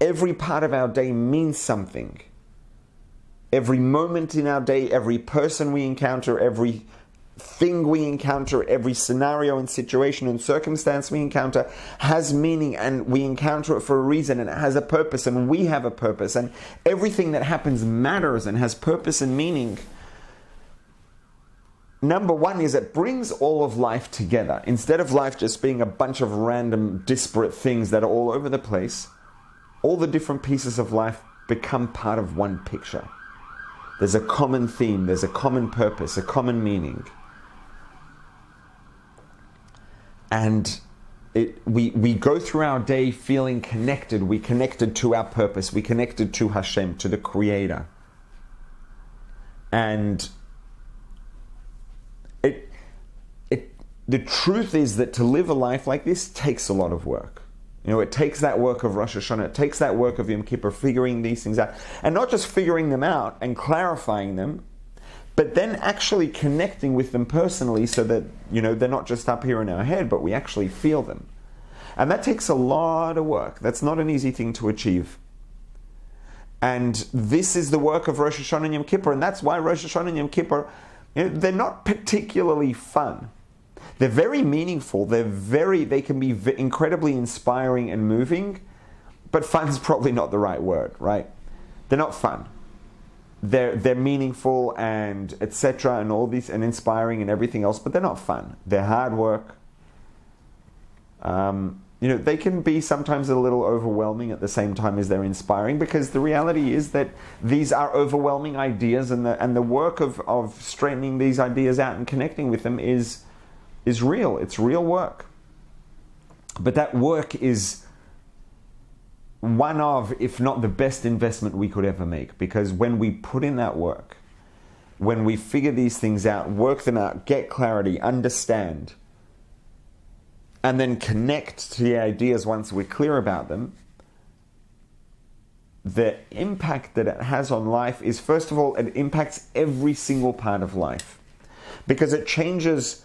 every part of our day means something. Every moment in our day, every person we encounter, every thing we encounter, every scenario and situation and circumstance we encounter has meaning, and we encounter it for a reason, and it has a purpose, and we have a purpose, and everything that happens matters and has purpose and meaning. Number one is it brings all of life together. Instead of life just being a bunch of random, disparate things that are all over the place, all the different pieces of life become part of one picture. There's a common theme, there's a common purpose, a common meaning. And we go through our day feeling connected. We connected to our purpose. We connected to Hashem, to the Creator. And the truth is that to live a life like this takes a lot of work. You know, it takes that work of Rosh Hashanah, it takes that work of Yom Kippur, figuring these things out. And not just figuring them out and clarifying them, but then actually connecting with them personally so that, you know, they're not just up here in our head, but we actually feel them. And that takes a lot of work. That's not an easy thing to achieve. And this is the work of Rosh Hashanah and Yom Kippur, and that's why Rosh Hashanah and Yom Kippur, you know, they're not particularly fun. They're very meaningful. They can be incredibly inspiring and moving, but fun is probably not the right word, right? They're not fun. They're meaningful and etc. and all these and inspiring and everything else, but they're not fun. They're hard work. You know, they can be sometimes a little overwhelming at the same time as they're inspiring, because the reality is that these are overwhelming ideas, and the work of straightening these ideas out and connecting with them is real. It's real work. But that work is one of, if not the best investment we could ever make, because when we put in that work, when we figure these things out, work them out, get clarity, understand, and then connect to the ideas once we're clear about them, the impact that it has on life is, first of all, it impacts every single part of life, because it changes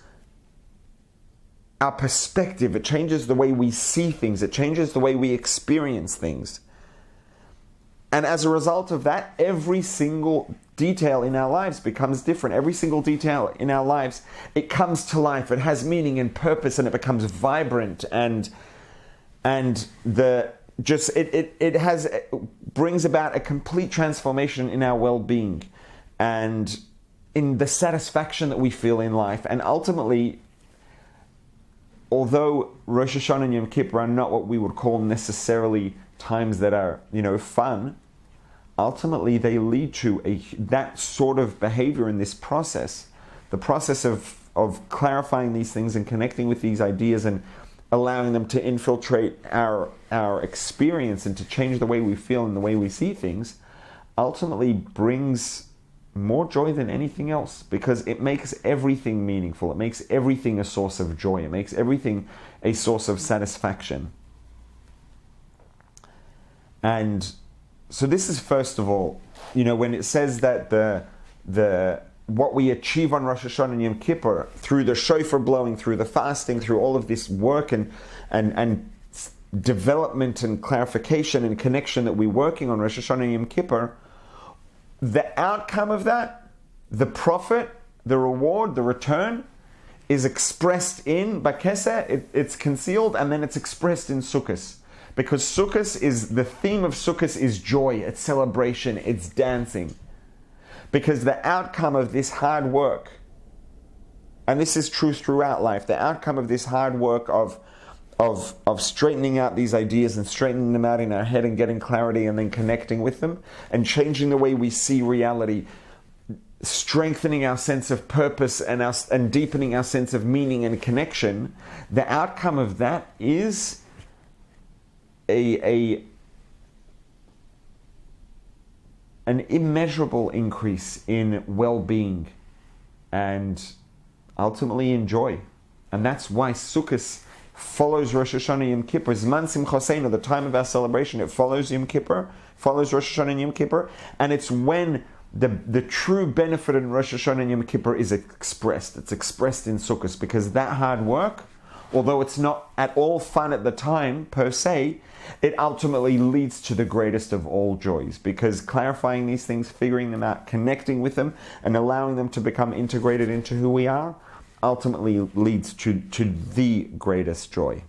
our perspective, it changes the way we see things, it changes the way we experience things. And as a result of that, every single detail in our lives becomes different. Every single detail in our lives, it comes to life, it has meaning and purpose, and it becomes vibrant, and it brings about a complete transformation in our well-being and in the satisfaction that we feel in life. And ultimately, although Rosh Hashanah and Yom Kippur are not what we would call necessarily times that are, you know, fun, ultimately they lead to that sort of behavior in this process, the process of clarifying these things and connecting with these ideas and allowing them to infiltrate our experience and to change the way we feel and the way we see things, ultimately brings more joy than anything else, because it makes everything meaningful. It makes everything a source of joy. It makes everything a source of satisfaction. And so this is, first of all, you know, when it says that the what we achieve on Rosh Hashanah and Yom Kippur through the shofar blowing, through the fasting, through all of this work and development and clarification and connection that we're working on Rosh Hashanah and Yom Kippur, the outcome of that, the profit, the reward, the return, is expressed in Bakesa. It's concealed, and then it's expressed in Sukkot. Because Sukkot is, the theme of Sukkot is joy, it's celebration, it's dancing. Because the outcome of this hard work, and this is true throughout life, the outcome of this hard work of straightening out these ideas and straightening them out in our head and getting clarity and then connecting with them and changing the way we see reality, strengthening our sense of purpose and deepening our sense of meaning and connection, the outcome of that is an immeasurable increase in well-being and ultimately in joy. And that's why Sukkot follows Rosh Hashanah Yom Kippur. Zman Simchoseinu, the time of our celebration, it follows Yom Kippur, follows Rosh Hashanah and Yom Kippur, and it's when the true benefit in Rosh Hashanah and Yom Kippur is expressed. It's expressed in Sukkot, because that hard work although it's not at all fun at the time per se, it ultimately leads to the greatest of all joys, because clarifying these things, figuring them out, connecting with them, and allowing them to become integrated into who we are ultimately leads to the greatest joy.